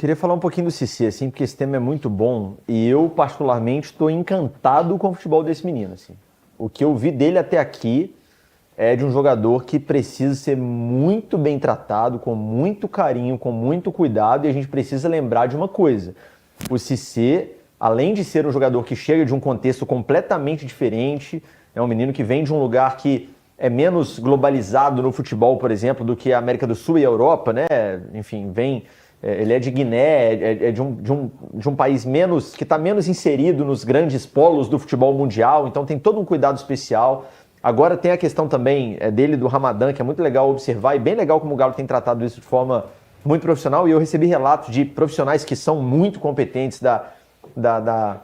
Queria falar um pouquinho do Cissé, assim, porque esse tema é muito bom e eu, particularmente, estou encantado com o futebol desse menino, assim. O que eu vi dele até aqui é de um jogador que precisa ser muito bem tratado, com muito carinho, com muito cuidado, e a gente precisa lembrar de uma coisa. O Cissé, além de ser um jogador que chega de um contexto completamente diferente, é um menino que vem de um lugar que é menos globalizado no futebol, por exemplo, do que a América do Sul e a Europa, né? Enfim, ele é de Guiné, é de um país que está menos inserido nos grandes polos do futebol mundial, então tem todo um cuidado especial. Agora tem a questão também dele do Ramadã, que é muito legal observar, e bem legal como o Galo tem tratado isso de forma muito profissional, e eu recebi relatos de profissionais que são muito competentes da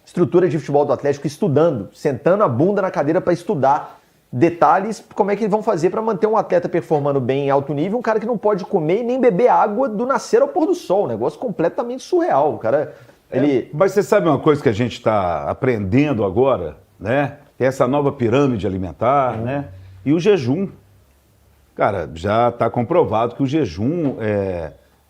estrutura de futebol do Atlético, estudando, sentando a bunda na cadeira para estudar detalhes, como é que eles vão fazer para manter um atleta performando bem em alto nível, um cara que não pode comer e nem beber água do nascer ao pôr do sol, um negócio completamente surreal. O cara, Mas você sabe uma coisa que a gente está aprendendo agora, né? Tem essa nova pirâmide alimentar, né? E o jejum. Cara, já está comprovado que o jejum,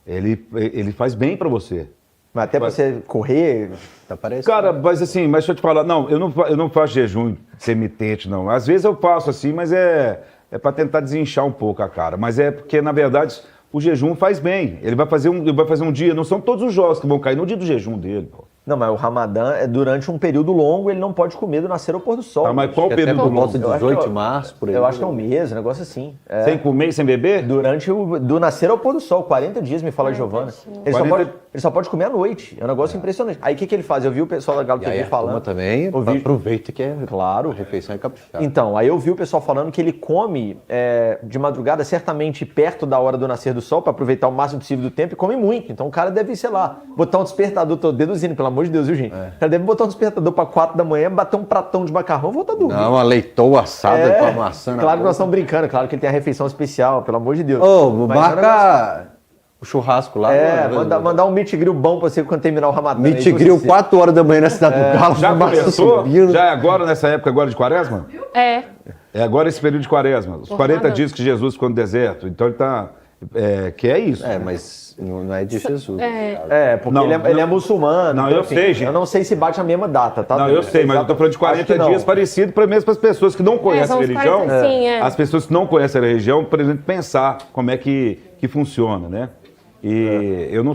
ele faz bem para você. Mas até para você correr, tá parecendo. Cara, mas deixa eu te falar, não, eu não faço jejum intermitente, não. Às vezes eu faço assim, mas é para tentar desinchar um pouco a cara. Mas é porque, na verdade, o jejum faz bem. Ele vai fazer um dia, não são todos os jogos que vão cair no dia do jejum dele, pô. Não, mas o Ramadã é durante um período longo, ele não pode comer do nascer ao pôr do sol. Ah, mas qual o período longo? Volta de 18 de março, por aí. Eu acho que é um mês, um negócio assim. Sem comer e sem beber? Do nascer ao pôr do sol, 40 dias, me fala a Giovana. Ele só pode comer à noite. É um negócio impressionante. Aí o que ele faz? Eu vi o pessoal da Galo TV falando. Também aproveita que é claro, a refeição é caprichada. Então, aí eu vi o pessoal falando que ele come de madrugada, certamente perto da hora do nascer do sol, para aproveitar o máximo possível do tempo, e come muito. Então o cara deve, sei lá, botar um despertador, tô deduzindo, pelo amor de Deus, viu, gente? O cara deve botar um despertador para 4 da manhã, bater um pratão de macarrão e voltar a dormir. Não, uma leitoa assada com a maçã na Claro que nós estamos brincando, claro que ele tem a refeição especial, pelo amor de Deus. Marca o churrasco lá. Mandar um meat grill bom pra você quando terminar o Ramadã. Meat grill 4 horas da manhã na cidade do Galo. Já começou? Já é agora, nessa época agora de quaresma? É. É agora esse período de quaresma. Os 40 dias que Jesus ficou no deserto. Então ele está... que é isso. Mas não é de Jesus. Porque ele é muçulmano. Não, então, eu sei, gente. Eu não sei se bate a mesma data, tá? Não, eu sei, mas eu tô falando de 40 dias parecido mesmo para as pessoas que não conhecem a religião. 40, sim, As pessoas que não conhecem a religião, por exemplo, pensar como é que funciona, né? E eu não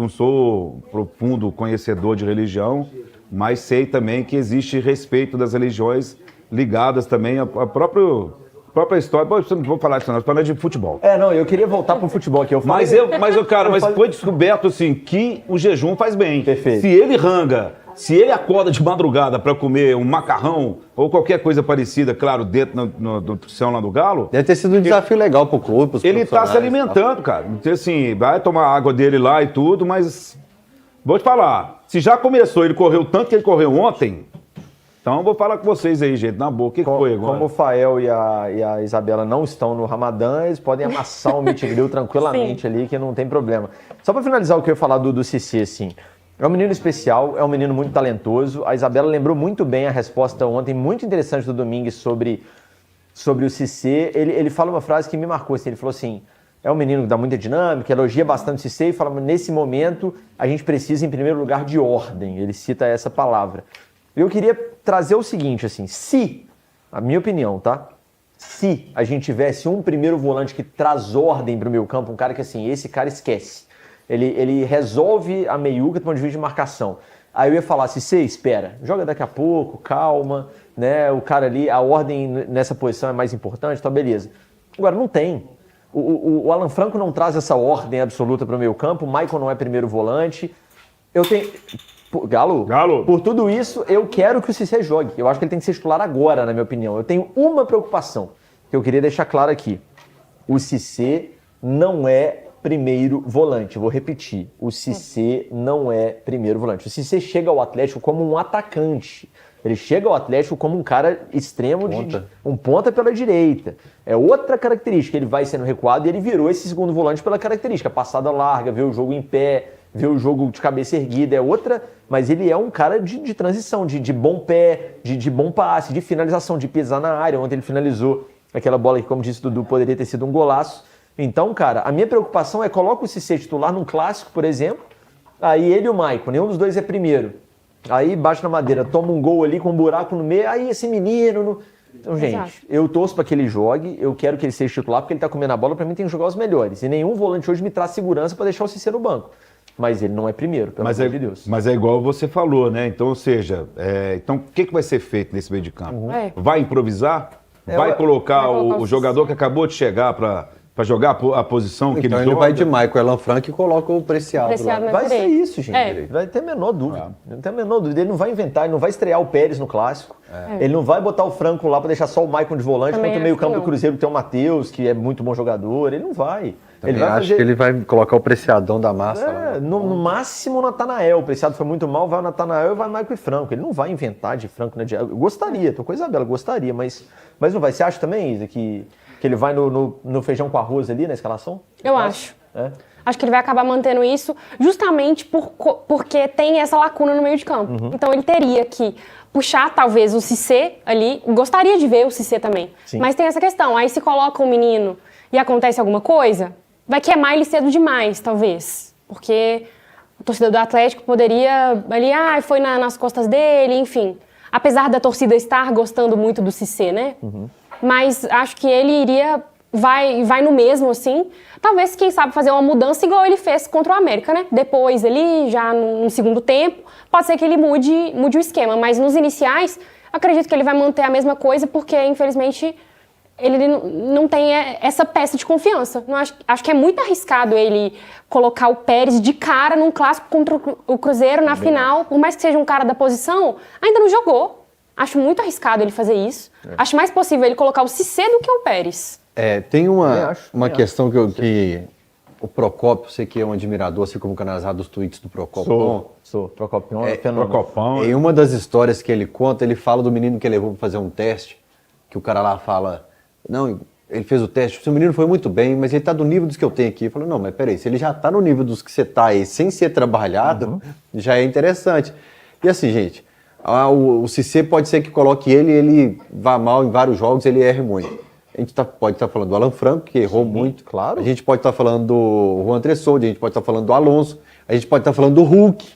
sou profundo conhecedor de religião, mas sei também que existe respeito das religiões ligadas também à própria história. Bom, não vou falar disso, não, falando de futebol. Eu queria voltar pro futebol aqui. Mas foi descoberto assim que o jejum faz bem. Perfeito. Se ele acorda de madrugada para comer um macarrão ou qualquer coisa parecida, claro, dentro da nutrição lá do Galo... Deve ter sido um desafio legal pro clube, pros ele está se alimentando, cara. Então, assim, vai tomar a água dele lá e tudo, mas... Vou te falar, se já começou, ele correu tanto que ele correu ontem... Então eu vou falar com vocês aí, gente, na boa. O que foi agora? Como o Fael e a Isabela não estão no Ramadã, eles podem amassar o meat grill tranquilamente ali, que não tem problema. Só para finalizar o que eu ia falar do Cissé, assim. É um menino especial, é um menino muito talentoso. A Isabela lembrou muito bem a resposta ontem, muito interessante do Domingues sobre o Cissé. Ele fala uma frase que me marcou, assim, ele falou assim, é um menino que dá muita dinâmica, elogia bastante o Cissé e fala, nesse momento a gente precisa, em primeiro lugar, de ordem. Ele cita essa palavra. Eu queria trazer o seguinte, assim, a minha opinião, tá? Se a gente tivesse um primeiro volante que traz ordem para o meio campo, um cara que, assim, esse cara esquece. Ele resolve a meiuca do ponto de vista de marcação. Aí eu ia falar, Cissé, espera, joga daqui a pouco, calma, né? O cara ali, a ordem nessa posição é mais importante, então beleza. Agora, não tem. O Alan Franco não traz essa ordem absoluta para o meio campo, o Maicon não é primeiro volante. Eu tenho... Galo, por tudo isso, eu quero que o Cissé jogue. Eu acho que ele tem que ser titular agora, na minha opinião. Eu tenho uma preocupação que eu queria deixar claro aqui. O Cissé não é primeiro volante. Vou repetir. O Cissé não é primeiro volante. O Cissé chega ao Atlético como um atacante. Ele chega ao Atlético como um cara extremo, um ponta pela direita. É outra característica. Ele vai sendo recuado e ele virou esse segundo volante pela característica. Passada larga, vê o jogo em pé, vê o jogo de cabeça erguida. É outra, mas ele é um cara de transição, de bom pé, de bom passe, de finalização, de pisar na área. Ontem ele finalizou aquela bola que, como disse o Dudu, poderia ter sido um golaço. Então, cara, a minha preocupação é coloca o Cissé titular num clássico, por exemplo, aí ele e o Maicon, nenhum dos dois é primeiro. Aí bate na madeira, toma um gol ali com um buraco no meio, aí esse menino... Então, gente, eu torço para que ele jogue, eu quero que ele seja titular, porque ele tá comendo a bola, para mim tem que jogar os melhores. E nenhum volante hoje me traz segurança para deixar o Cissé no banco. Mas ele não é primeiro, pelo amor de Deus. Mas é igual você falou, né? Então, ou seja, então o que vai ser feito nesse meio de campo? Vai improvisar? Vai colocar o jogador que acabou de chegar para jogar a posição que então ele ele joga? vai de Michael Elan Franco e coloca o Preciado lá. Vai ser isso, gente. Vai ter a menor dúvida. Não tem a menor dúvida. Ele não vai inventar, ele não vai estrear o Pérez no clássico. Ele não vai botar o Franco lá para deixar só o Maicon de volante, enquanto o meio campo do Cruzeiro tem o Matheus, que é muito bom jogador. Ele não vai. Ele vai acho que ele vai colocar o Preciadão da massa lá. No máximo o Natanael. O Preciado foi muito mal, vai o Natanael e vai o Maicon e Franco. Ele não vai inventar de Franco, né? Eu gostaria, tô com a Isabela, gostaria, mas não vai. Você acha também, Isa, que ele vai no feijão com arroz ali na escalação? Eu acho. Acho que ele vai acabar mantendo isso justamente porque tem essa lacuna no meio de campo. Então ele teria que puxar talvez o Cissé ali. Gostaria de ver o Cissé também. Sim. Mas tem essa questão. Aí se coloca um menino e acontece alguma coisa, vai queimar ele cedo demais, talvez. Porque a torcida do Atlético poderia ali, foi nas costas dele, enfim. Apesar da torcida estar gostando muito do Cissé, né? Mas acho que ele vai no mesmo, assim. Talvez, quem sabe, fazer uma mudança igual ele fez contra o América, né? Depois, ali, já no segundo tempo, pode ser que ele mude o esquema. Mas nos iniciais, acredito que ele vai manter a mesma coisa, porque, infelizmente, ele não tem essa peça de confiança. Não acho que é muito arriscado ele colocar o Pérez de cara num clássico contra o Cruzeiro na final. Por mais que seja um cara da posição, ainda não jogou. Acho muito arriscado ele fazer isso. Acho mais possível ele colocar o Cissé do que o Pérez. Tem uma questão que o Procópio, você que é um admirador, assim como canalizado dos tweets do Procopão. Sou. Procopão fenômeno. Em uma das histórias que ele conta, ele fala do menino que ele levou para fazer um teste, que o cara lá fala, não, ele fez o teste, o seu menino foi muito bem, mas ele tá do nível dos que eu tenho aqui. Eu falo, não, mas peraí, se ele já tá no nível dos que você tá aí, sem ser trabalhado, já é interessante. E assim, gente, o Cissé pode ser que coloque ele vá mal em vários jogos, ele erre muito. A gente pode estar falando do Alan Franco, que errou muito. Claro. A gente pode estar falando do Juan Tressoldi, a gente pode estar falando do Alonso, a gente pode estar falando do Hulk,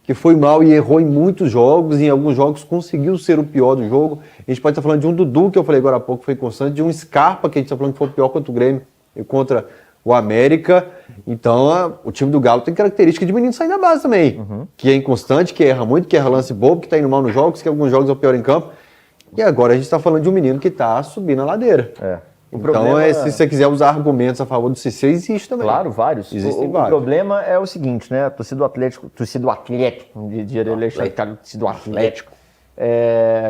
que foi mal e errou em muitos jogos, e em alguns jogos conseguiu ser o pior do jogo. A gente pode estar falando de um Dudu, que eu falei agora há pouco, foi constante, de um Scarpa, que a gente está falando que foi o pior contra o Grêmio e contra o América. Então, o time do Galo tem característica de menino sair da base também, que é inconstante, que erra muito, que erra lance bobo, que está indo mal nos jogos, que alguns jogos é o pior em campo. E agora a gente está falando de um menino que está subindo a ladeira. Então, se você quiser usar argumentos a favor do Cissé, existe também. Claro, vários. Existem vários. O problema é o seguinte, né? A torcida do Atlético, torcida do Atlético.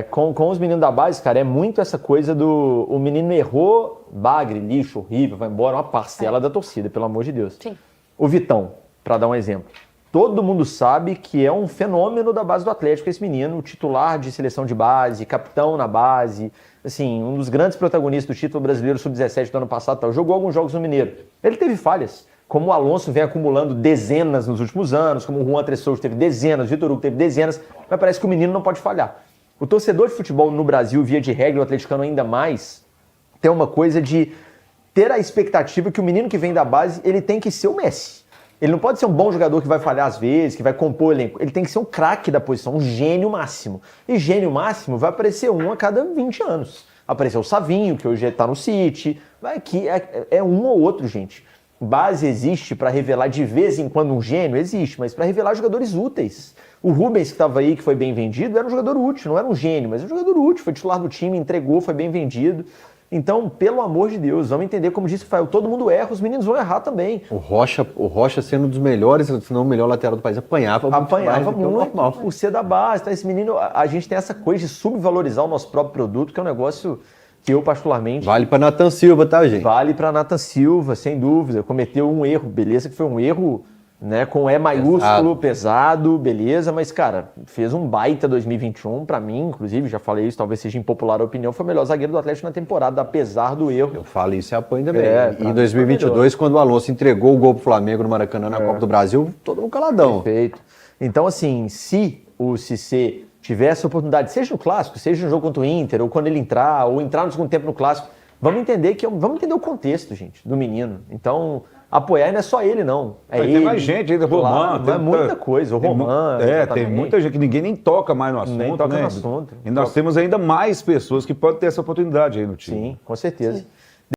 Com os meninos da base, cara, é muito essa coisa do o menino errou, bagre, lixo, horrível, vai embora, uma parcela da torcida, pelo amor de Deus. Sim. O Vitão, para dar um exemplo. Todo mundo sabe que é um fenômeno da base do Atlético, esse menino, titular de seleção de base, capitão na base, assim, um dos grandes protagonistas do título brasileiro sub-17 do ano passado, jogou alguns jogos no Mineiro. Ele teve falhas, como o Alonso vem acumulando dezenas nos últimos anos, como o Juan Tressoldi teve dezenas, o Vitor Hugo teve dezenas, mas parece que o menino não pode falhar. O torcedor de futebol no Brasil, via de regra, o atleticano ainda mais, tem uma coisa de ter a expectativa que o menino que vem da base, ele tem que ser o Messi. Ele não pode ser um bom jogador que vai falhar às vezes, que vai compor o elenco. Ele tem que ser um craque da posição, um gênio máximo. E gênio máximo vai aparecer um a cada 20 anos. Apareceu o Savinho, que hoje está no City. Que é um ou outro, gente. Base existe para revelar de vez em quando um gênio? Existe, mas para revelar jogadores úteis. O Rubens, que estava aí, que foi bem vendido, era um jogador útil, não era um gênio, mas um jogador útil. Foi titular do time, entregou, foi bem vendido. Então, pelo amor de Deus, vamos entender, como disse o Fael, todo mundo erra, os meninos vão errar também. O Rocha sendo um dos melhores, se não o melhor lateral do país, apanhava muito por ser da base. Então, esse menino, a gente tem essa coisa de subvalorizar o nosso próprio produto, que é um negócio que eu particularmente... Vale para Nathan Silva, tá, gente? Vale para Nathan Silva, sem dúvida. Cometeu um erro, beleza, que foi um erro, né, com E maiúsculo, pesado, beleza, mas, cara, fez um baita 2021, pra mim, inclusive, já falei isso, talvez seja impopular a opinião, foi o melhor zagueiro do Atlético na temporada, apesar do erro. Eu falo isso e apoio também. E em 2022, quando o Alonso entregou o gol pro Flamengo no Maracanã na Copa do Brasil, todo mundo caladão. Perfeito. Então, assim, se o Cissé tiver essa oportunidade, seja no Clássico, seja no jogo contra o Inter, ou quando ele entrar, ou entrar no segundo tempo no Clássico, Vamos entender o contexto, gente, do menino. Então, apoiar não é só ele, não. É Mas ele. tem mais gente ainda, Roman. Claro, muita coisa. O Roman. Tem muita gente que ninguém nem toca mais no assunto. Nem toca né? no assunto. E nós temos ainda mais pessoas que podem ter essa oportunidade aí no time. Sim, com certeza.